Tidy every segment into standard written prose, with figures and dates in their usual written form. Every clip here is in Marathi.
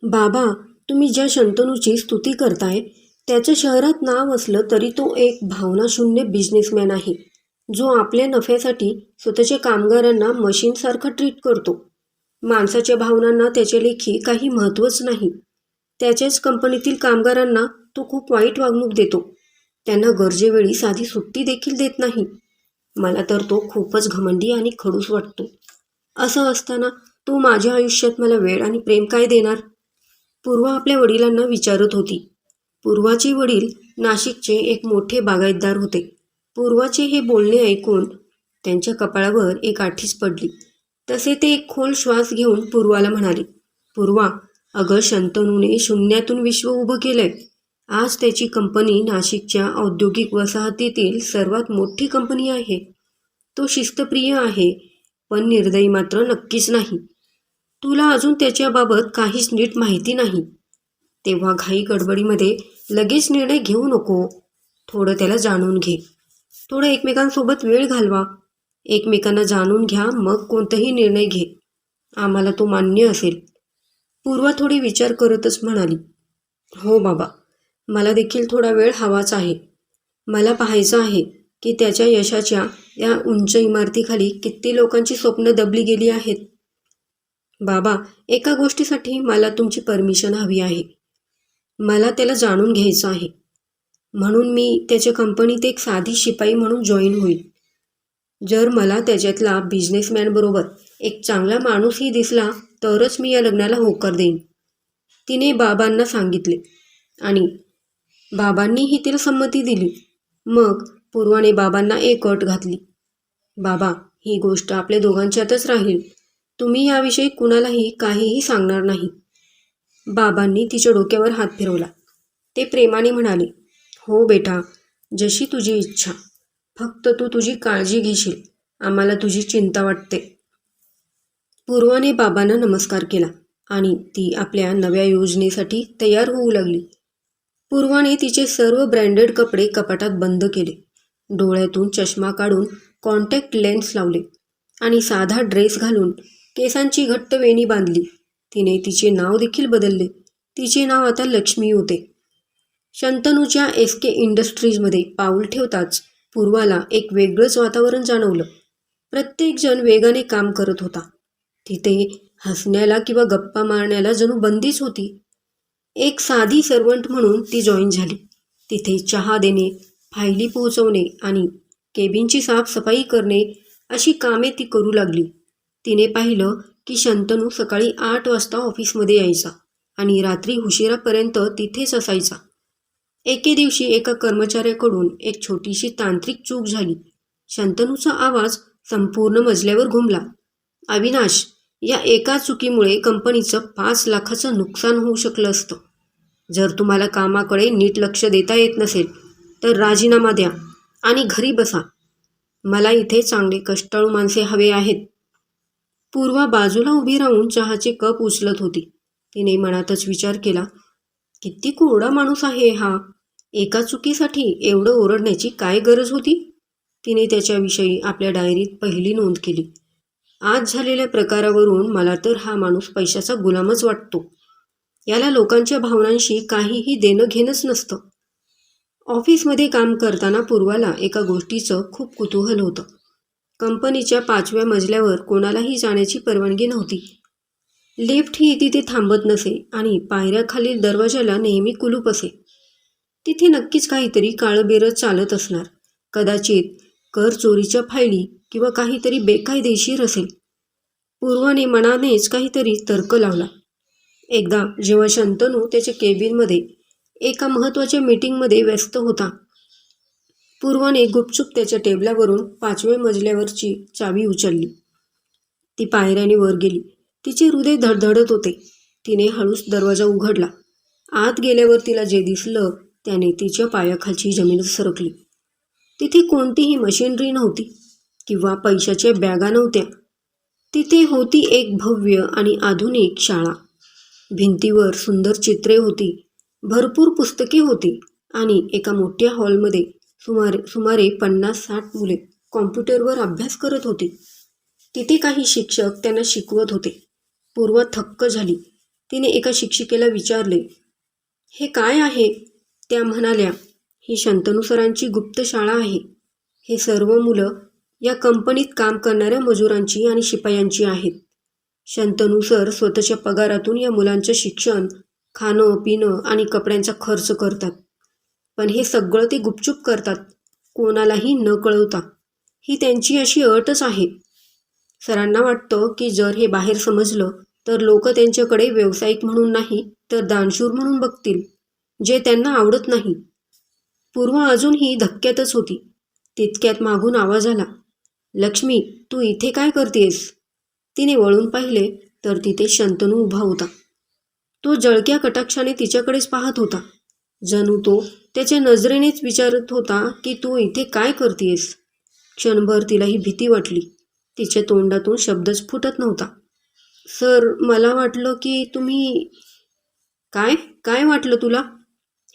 बाबा, तुम्ही ज्या शंतनूची स्तुती करताय त्याचं शहरात नाव असलं तरी तो एक भावनाशून्य बिझनेसमॅन आहे, जो आपल्या नफ्यासाठी स्वतःच्या कामगारांना मशीनसारखं ट्रीट करतो. माणसाच्या भावनांना त्याच्या लेखी काही महत्त्वच नाही. त्याच्याच कंपनीतील कामगारांना तो खूप वाईट वागणूक देतो. त्यांना गरजेवेळी साधी सुट्टी देखील देत नाही. मला तर तो खूपच घमंडी आणि खडूस वाटतो. असं असताना तो माझ्या आयुष्यात मला वेळ आणि प्रेम काय देणार? पूर्वा आपल्या वडिलांना विचारत होती. पूर्वाचे वडील नाशिकचे एक मोठे बागायतदार होते. पूर्वाचे हे बोलणे ऐकून त्यांच्या कपाळावर एक आठीच पडली. तसे ते एक खोल श्वास घेऊन पूर्वाला म्हणाले, पूर्वा, अगं शंतनूने शून्यातून विश्व उभं केलंय. आज त्याची कंपनी नाशिकच्या औद्योगिक वसाहतीतील सर्वात मोठी कंपनी आहे. तो शिस्तप्रिय आहे, पण निर्दयी मात्र नक्कीच नाही. तुला अजून त्याच्याबाबत काहीच नीट माहिती नाही. तेव्हा घाई गडबडीमध्ये लगेच निर्णय घेऊ नको. थोडं त्याला जाणून घे. थोडं एकमेकांसोबत वेळ घालवा. एकमेकांना जाणून घ्या, मग कोणताही निर्णय घे. आम्हाला तो मान्य असेल. पूर्वा थोडी विचार करतच म्हणाली, हो बाबा, मला देखील थोडा वेळ हवाच आहे. मला पाहायचं आहे की त्याच्या यशाच्या या उंच इमारतीखाली किती लोकांची स्वप्न दबली गेली आहेत. बाबा, एका गोष्टीसाठी मला तुमची परमिशन हवी आहे. मला त्याला जाणून घ्यायचं आहे. म्हणून मी त्याच्या कंपनीत एक साधी शिपाई म्हणून जॉईन होईल. जर मला त्याच्यातला बिझनेसमॅनबरोबर एक चांगला माणूसही दिसला तरच मी या लग्नाला होकार देईन. तिने बाबांना सांगितले आणि बाबांनीही तिला संमती दिली. मग पूर्वाने बाबांना एक अट घातली. बाबा, ही गोष्ट आपल्या दोघांच्यातच राहील. तुम्ही याविषयी कुणालाही काहीही सांगणार नाही. बाबांनी तिच्या डोक्यावर हात फिरवला. ते प्रेमाने म्हणाले, हो बेटा, जशी तुझी इच्छा. फक्त तू तुझी काळजी घेशील. आम्हाला तुझी चिंता वाटते. पूर्वाने बाबांना नमस्कार केला आणि ती आपल्या नव्या योजनेसाठी तयार होऊ लागली. पूर्वाने तिचे सर्व ब्रँडेड कपडे कपाटात बंद केले. डोळ्यातून चष्मा काढून कॉन्टॅक्ट लेन्स लावले आणि साधा ड्रेस घालून केसांची घट्ट वेणी बांधली. तिने तिचे नाव देखील बदलले. तिचे नाव आता लक्ष्मी होते. शंतनूच्या SK इंडस्ट्रीजमध्ये पाऊल ठेवताच पूर्वाला एक वेगळंच वातावरण जाणवलं. प्रत्येकजण वेगाने काम करत होता. तिथे हसण्याला किंवा गप्पा मारण्याला जणू बंदीच होती. एक साधी सर्वंट म्हणून ती जॉईन झाली. तिथे चहा देणे, फायली पोहोचवणे आणि केबिनची साफसफाई करणे अशी कामे ती करू लागली. तिने पाहिलं की शंतनू सकाळी 8 वाजता ऑफिसमध्ये यायचा आणि रात्री उशिरापर्यंत तिथेच असायचा. एके दिवशी एका कर्मचाऱ्याकडून एक छोटीशी तांत्रिक चूक झाली. शंतनूचा आवाज संपूर्ण मजल्यावर घुमला, अविनाश, या एका चुकीमुळे कंपनीचं 5 लाखाचं नुकसान होऊ शकलं असतं. जर तुम्हाला कामाकडे नीट लक्ष देता येत नसेल तर राजीनामा द्या आणि घरी बसा. मला इथे चांगले कष्टाळू माणसे हवे आहेत. पूर्वा बाजूला उभी राहून चहाचे कप उचलत होती. तिने मनातच विचार केला, किती कोरडा माणूस आहे हा. एका चुकीसाठी एवढं ओरडण्याची काय गरज होती? तिने त्याच्याविषयी आपल्या डायरीत पहिली नोंद केली. आज झालेल्या प्रकारावरून मला तर हा माणूस पैशाचा गुलामच वाटतो. याला लोकांच्या भावनांशी काहीही देणं घेणंच नसतं. ऑफिसमध्ये काम करताना पूर्वाला एका गोष्टीचं खूप कुतूहल होतं. कंपनीच्या 5व्या मजल्यावर कोणालाही जाण्याची परवानगी नव्हती. लिफ्टही तिथे थांबत नसे आणि पायऱ्याखालील दरवाजाला नेहमी कुलूप असे. तिथे नक्कीच काहीतरी काळबेरं चालत असणार. कदाचित कर चोरीच्या फायली किंवा काहीतरी बेकायदेशीर असेल. पूर्वाने मनानेच काहीतरी तर्क लावला. एकदा जेव्हा शंतनू त्याच्या केबिनमध्ये एका महत्त्वाच्या मीटिंगमध्ये व्यस्त होता, पूर्वाने गुपचूप त्याच्या टेबलावरून 5व्या मजल्यावरची चावी उचलली. ती पायऱ्याने वर गेली. तिचे हृदय धडधडत होते. तिने हळूच दरवाजा उघडला. आत गेल्यावर तिला जे दिसलं त्याने तिच्या पायाखालची जमीन सरकली. तिथे कोणतीही मशिनरी नव्हती किंवा पैशाच्या बॅगा नव्हत्या. तिथे होती एक भव्य आणि आधुनिक शाळा. भिंतीवर सुंदर चित्रे होती, भरपूर पुस्तके होती आणि एका मोठ्या हॉलमध्ये सुमारे 50-60 मुले कॉम्प्युटरवर अभ्यास करत होती. तिथे काही शिक्षक त्यांना शिकवत होते. पूर्वा थक्क झाली. तिने एका शिक्षिकेला विचारले, हे काय आहे? त्या म्हणाल्या, ही शंतनू सरांची गुप्त शाळा आहे. हे सर्व मुलं या कंपनीत काम करणाऱ्या मजुरांची आणि शिपायांची आहेत. शंतनू सर स्वतःच्या पगारातून या मुलांचं शिक्षण, खाणं पिणं आणि कपड्यांचा खर्च करतात. पण हे सगळं ते गुपचूप करतात, कोणालाही न कळवता. ही त्यांची अशी अटच आहे. सरांना वाटतं की जर हे बाहेर समजलं तर लोक त्यांच्याकडे व्यावसायिक म्हणून नाही तर दानशूर म्हणून बघतील, जे त्यांना आवडत नाही. पूर्वा अजूनही धक्क्यातच होती. तितक्यात मागून आवाज आला, लक्ष्मी, तू इथे काय करतेस? तिने वळून पाहिले तर तिथे शंतनू उभा होता. तो जळक्या कटाक्षाने तिच्याकडेच पाहत होता. जणू तो त्याच्या नजरेनेच विचारत होता की तू इथे काय करतेस? क्षणभर तिलाही भीती वाटली. तिच्या तोंडातून शब्दच फुटत नव्हता. सर, मला वाटलं की तुम्ही... काय काय वाटलं तुला?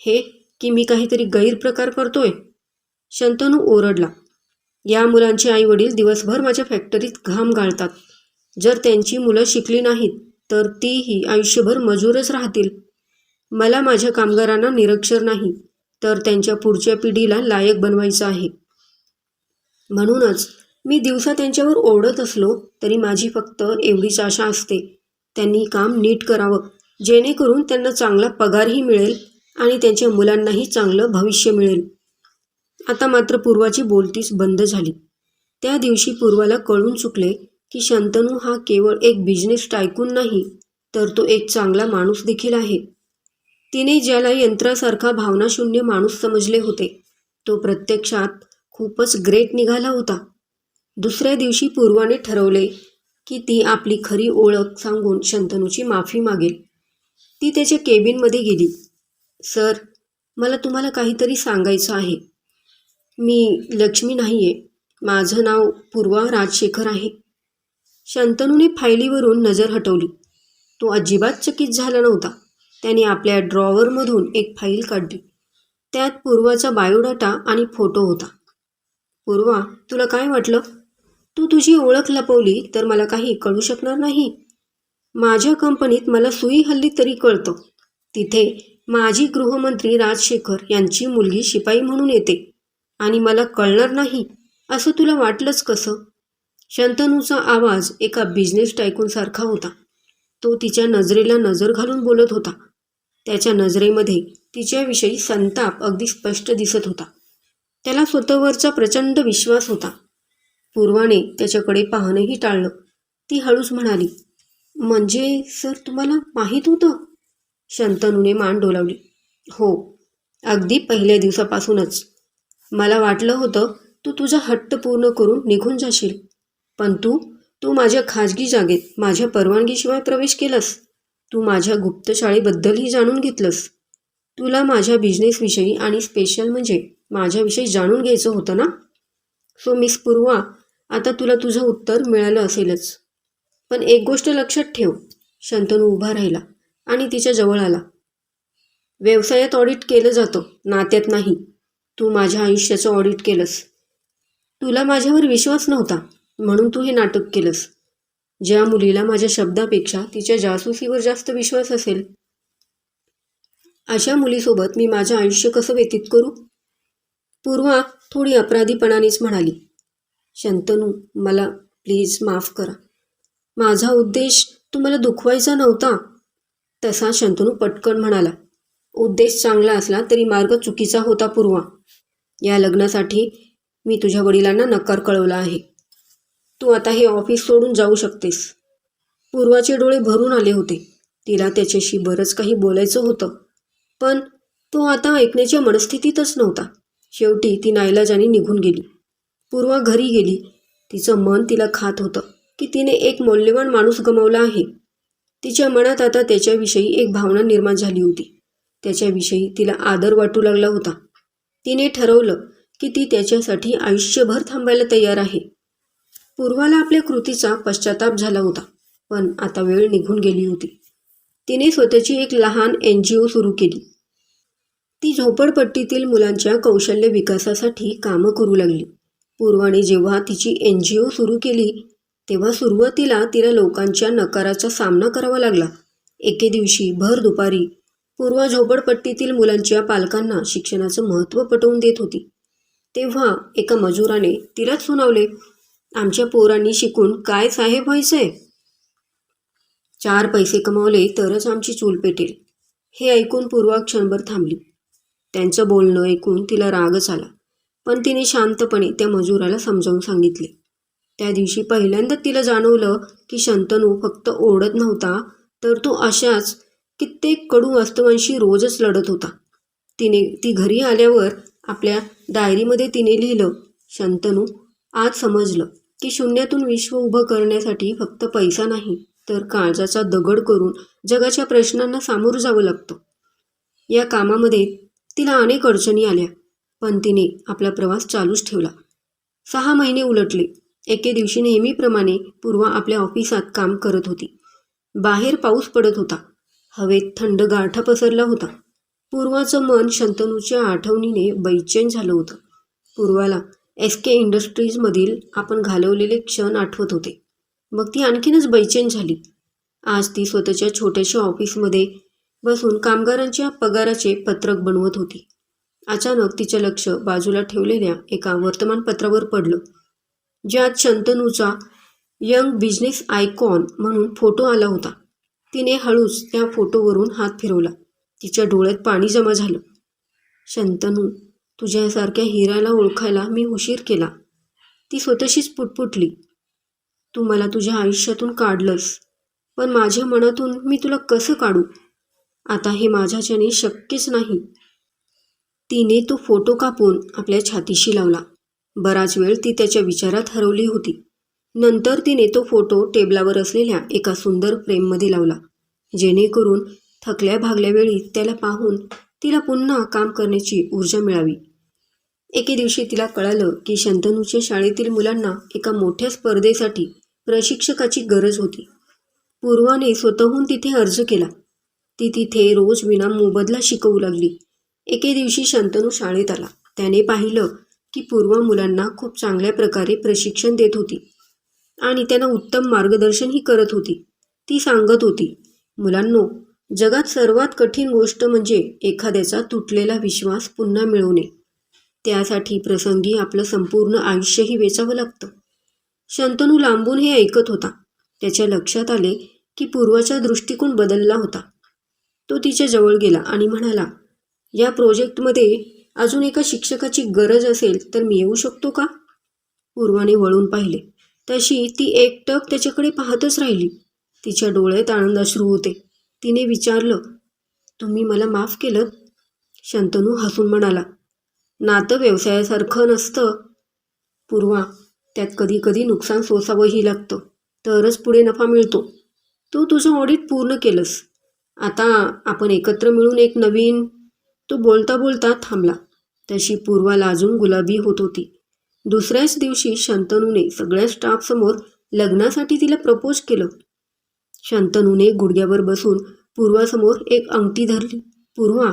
हे की मी काहीतरी गैरप्रकार करतोय? शंतनू ओरडला. या मुलांचे आईवडील दिवसभर माझ्या फॅक्टरीत घाम गाळतात. जर त्यांची मुलं शिकली नाहीत तर तीही आयुष्यभर मजूरच राहतील. मला माझ्या कामगारांना निरक्षर नाही तर त्यांच्या पुढच्या पिढीला लायक बनवायचं आहे. म्हणूनच मी दिवसा त्यांच्यावर ओरडत असलो तरी माझी फक्त एवढीच आशा असते, त्यांनी काम नीट करावं, जेणेकरून त्यांना चांगला पगारही मिळेल आणि त्यांच्या मुलांनाही चांगलं भविष्य मिळेल. आता मात्र पूर्वाची बोलतीच बंद झाली. त्या दिवशी पूर्वाला कळून चुकले की शंतनू हा केवळ एक बिझनेस टायकून नाही तर तो एक चांगला माणूस देखील आहे. तिने ज्याला यंत्रासारखा भावनाशून्य माणूस समजले होते तो प्रत्यक्षात खूपच ग्रेट निघाला होता. दुसऱ्या दिवशी पूर्वाने ठरवले की ती आपली खरी ओळख सांगून शंतनूची माफी मागेल. ती त्याच्या केबिनमध्ये गेली. सर, मला तुम्हाला काहीतरी सांगायचं आहे. मी लक्ष्मी नाही आहे. माझं नाव पूर्वा राजशेखर आहे. शंतनूने फायलीवरून नजर हटवली. तो अजिबात चकित झाला नव्हता. त्याने आपल्या ड्रॉवरमधून एक फाईल काढली. त्यात पूर्वाचा बायोडाटा आणि फोटो होता. पूर्वा, तुला काय वाटलं? तू तुझी ओळख लपवली तर मला काही कळू शकणार नाही. माझ्या कंपनीत मला सुई हल्ली तरी कळतं. तिथे माजी गृहमंत्री राजशेखर यांची मुलगी शिपाई म्हणून येते आणि मला कळणार नाही असं तुला वाटलंच कसं? शंतनूचा आवाज एका बिझनेस टायकूनसारखा होता. तो तिच्या नजरेला नजर घालून बोलत होता. त्याच्या नजरेमध्ये तिच्याविषयी संताप अगदी स्पष्ट दिसत होता. त्याला स्वतःवरचा प्रचंड विश्वास होता. पूर्वाने त्याच्याकडे पाहणंही टाळलं. ती हळूच म्हणाली, म्हणजे सर, तुम्हाला माहीत होतं? शंतनूने मान डोलावली. हो, अगदी पहिल्या दिवसापासूनच. मला वाटलं होतं तू तुझा हट्ट पूर्ण करून निघून जाशील, पण तू माझ्या खाजगी जागेत माझ्या परवानगीशिवाय प्रवेश केलास. तू माझ्या गुप्त शाळेबद्दलही जाणून घेतलंस. तुला माझ्या बिझनेसविषयी आणि स्पेशल म्हणजे माझ्याविषयी जाणून घ्यायचं होतं ना? सो मिस पूर्वा, आता तुला तुझं उत्तर मिळालं असेलच. पण एक गोष्ट लक्षात ठेव. शंतनू उभा राहिला आणि तिच्या जवळ आला. व्यवसायात ऑडिट केलं जातं, नात्यात नाही. तू माझ्या आयुष्याचं ऑडिट केलंस. तुला माझ्यावर विश्वास नव्हता म्हणून तू हे नाटक केलंस. ज्या मुलीला माझ्या शब्दापेक्षा तिच्या जासूसीवर जास्त विश्वास असेल, अशा मुलीसोबत मी माझं आयुष्य कसं व्यतीत करू? पूर्वा थोडी अपराधीपणानेच म्हणाली. शंतनू, मला प्लीज माफ करा. माझा उद्देश तुम्हाला दुखवायचा नव्हता. तसा शंतनू पटकन म्हणाला. उद्देश चांगला असला तरी मार्ग चुकीचा होता पूर्वा. या लग्नासाठी मी तुझ्या वडिलांना नकार कळवला आहे. तू आता हे ऑफिस सोडून जाऊ शकतेस. पूर्वाचे डोळे भरून आले होते. तिला त्याच्याशी बरंच काही बोलायचं होतं, पण तो आता ऐकण्याच्या मनस्थितीतच नव्हता. शेवटी ती नाईलाजाने निघून गेली. पूर्वा घरी गेली. तिचं मन तिला खात होतं की तिने एक मौल्यवान माणूस गमावला आहे. तिच्या मनात आता त्याच्याविषयी एक भावना निर्माण झाली होती. त्याच्याविषयी तिला आदर वाटू लागला होता. तिने ठरवलं की ती त्याच्यासाठी आयुष्यभर थांबायला तयार आहे. पूर्वाला आपल्या कृतीचा पश्चाताप झाला होता, पण आता वेळ निघून गेली होती. तिने स्वतःची एक लहान NGO सुरू केली. ती झोपडपट्टीतील मुलांच्या कौशल्य विकासासाठी कामं करू लागली. पूर्वाने जेव्हा तिची NGO सुरू केली तेव्हा सुरुवातीला तिला लोकांच्या नकाराचा सामना करावा लागला. एके दिवशी भर दुपारी पूर्वा झोपडपट्टीतील मुलांच्या पालकांना शिक्षणाचं महत्त्व पटवून देत होती. तेव्हा एका मजुराने तिलाच सुनावले, आमच्या पोरांनी शिकून काय साहेब व्हायचंय? 4 पैसे कमावले तरच आमची चूल पेटेल. हे ऐकून पूर्वा क्षणभर थांबली. त्यांचं बोलणं ऐकून तिला रागच आला, पण तिने शांतपणे त्या मजुराला समजावून सांगितले. त्या दिवशी पहिल्यांदा तिला जाणवलं की शंतनू फक्त ओरडत नव्हता, तर तो अशाच कित्येक कडू वास्तवांशी रोजच लढत होता. ती घरी आल्यावर आपल्या डायरीमध्ये तिने लिहिलं, शंतनू, आज समजलं की शून्यातून विश्व उभं करण्यासाठी फक्त पैसा नाही, तर काळजाचा दगड करून जगाच्या प्रश्नांना सामोरं जावं लागतं. या कामामध्ये तिला अनेक अडचणी आल्या, पण तिने आपला प्रवास चालूच ठेवला. 6 महिने उलटले. एके दिवशी नेहमीप्रमाणे पूर्वा आपल्या ऑफिसात काम करत होती. बाहेर पाऊस पडत होता. हवेत थंड गारठा पसरला होता. पूर्वाचं मन शंतनूच्या आठवणीने बैचेन झालं होतं. पूर्वाला SK इंडस्ट्रीजमधील आपण घालवलेले क्षण आठवत होते. मग ती आणखीनच बैचेन झाली. आज ती स्वतःच्या छोट्याशा ऑफिसमध्ये बसून कामगारांच्या पगाराचे पत्रक बनवत होती. अचानक तिचं लक्ष बाजूला ठेवलेल्या एका वर्तमानपत्रावर पडलं, ज्यात शंतनूचा यंग बिझनेस आयकॉन म्हणून फोटो आला होता. तिने हळूच त्या फोटोवरून हात फिरवला. तिच्या डोळ्यात पाणी जमा झालं. शंतनू, तुझ्यासारख्या हिराला ओळखायला मी उशीर केला. ती स्वतःशीच पुटपुटली. तू मला तुझ्या आयुष्यातून काढलंस, पण माझ्या मनातून मी तुला कसं काढू? आता हे माझ्याच्याने शक्यच नाही. तिने तो फोटो कापून आपल्या छातीशी लावला. बराच वेळ ती त्याच्या विचारात हरवली होती. नंतर तिने तो फोटो टेबलावर असलेल्या एका सुंदर फ्रेममध्ये लावला, जेणेकरून थकल्या भागल्या वेळी त्याला पाहून तिला पुन्हा काम करण्याची ऊर्जा मिळावी. एके दिवशी तिला कळालं की शंतनूच्या शाळेतील मुलांना एका मोठ्या स्पर्धेसाठी प्रशिक्षकाची गरज होती. पूर्वाने स्वतःहून तिथे अर्ज केला. ती तिथे रोज विना मोबदला शिकवू लागली. एके दिवशी शंतनू शाळेत आला. त्याने पाहिलं की पूर्वा मुलांना खूप चांगल्या प्रकारे प्रशिक्षण देत होती आणि त्यांना उत्तम मार्गदर्शनही करत होती. ती सांगत होती, मुलांनो, जगात सर्वात कठीण गोष्ट म्हणजे एखाद्याचा तुटलेला विश्वास पुन्हा मिळवणे. त्यासाठी प्रसंगी आपलं संपूर्ण आयुष्यही वेचावं लागतं. शंतनू लांबून हे ऐकत होता. त्याच्या लक्षात आले की पूर्वाचा दृष्टिकोन बदलला होता. तो तिच्या जवळ गेला आणि म्हणाला, या प्रोजेक्टमध्ये अजून एका शिक्षकाची गरज असेल तर मी येऊ शकतो का? पूर्वाने वळून पाहिले. तशी ती एकटक त्याच्याकडे पाहतच राहिली. तिच्या डोळ्यात आनंद अश्रू होते. तिने विचारलं, तुम्ही मला माफ केलं? शंतनू हसून म्हणाला, नातं व्यवसायासारखं नसतं पूर्वा, त्यात कधी कधी नुकसान सोसावंही लागतं, तरच पुढे नफा मिळतो. तू तुझं ऑडिट पूर्ण केलंस. आता आपण एकत्र मिळून एक नवीन. तो बोलता बोलता थांबला. तशी पूर्वा लाजून गुलाबी होत होती. दुसऱ्याच दिवशी शंतनूने सगळ्या स्टाफसमोर लग्नासाठी तिला प्रपोज केलं. शंतनूने गुडघ्यावर बसून पूर्वासमोर एक अंगठी धरली. पूर्वा,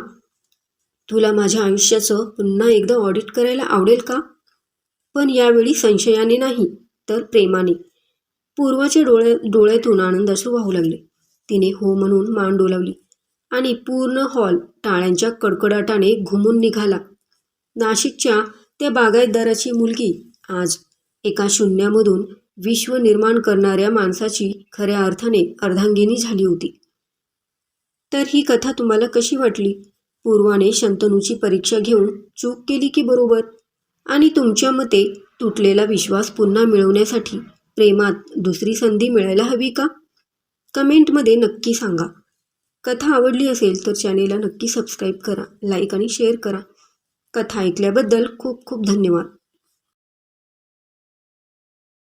तुला माझ्या आयुष्याचं पुन्हा एकदा ऑडिट करायला आवडेल का? पण यावेळी संशयाने नाही, तर प्रेमाने. पूर्वाच्या डोळ्यातून आनंदाश्रू वाहू लागले. तिने हो म्हणून मान डोलावली आणि पूर्ण हॉल टाळ्यांच्या कडकडाटाने घुमून निघाला. नाशिकच्या त्या बागायतदाराची मुलगी आज एका शून्यामधून विश्व निर्माण करणाऱ्या माणसाची खऱ्या अर्थाने अर्धांगिनी झाली होती. तर ही कथा तुम्हाला कशी वाटली? पूर्वाने शंतनूची परीक्षा घेऊन चूक केली की बरोबर? आणि तुमच्या मते तुटलेला विश्वास पुन्हा मिळवण्यासाठी प्रेमात दुसरी संधी मिळायला हवी का? कमेंटमध्ये नक्की सांगा. कथा आवडली असेल तर चॅनेलला नक्की सबस्क्राईब करा, लाईक आणि शेअर करा. कथा ऐकल्याबद्दल खूप खूप धन्यवाद.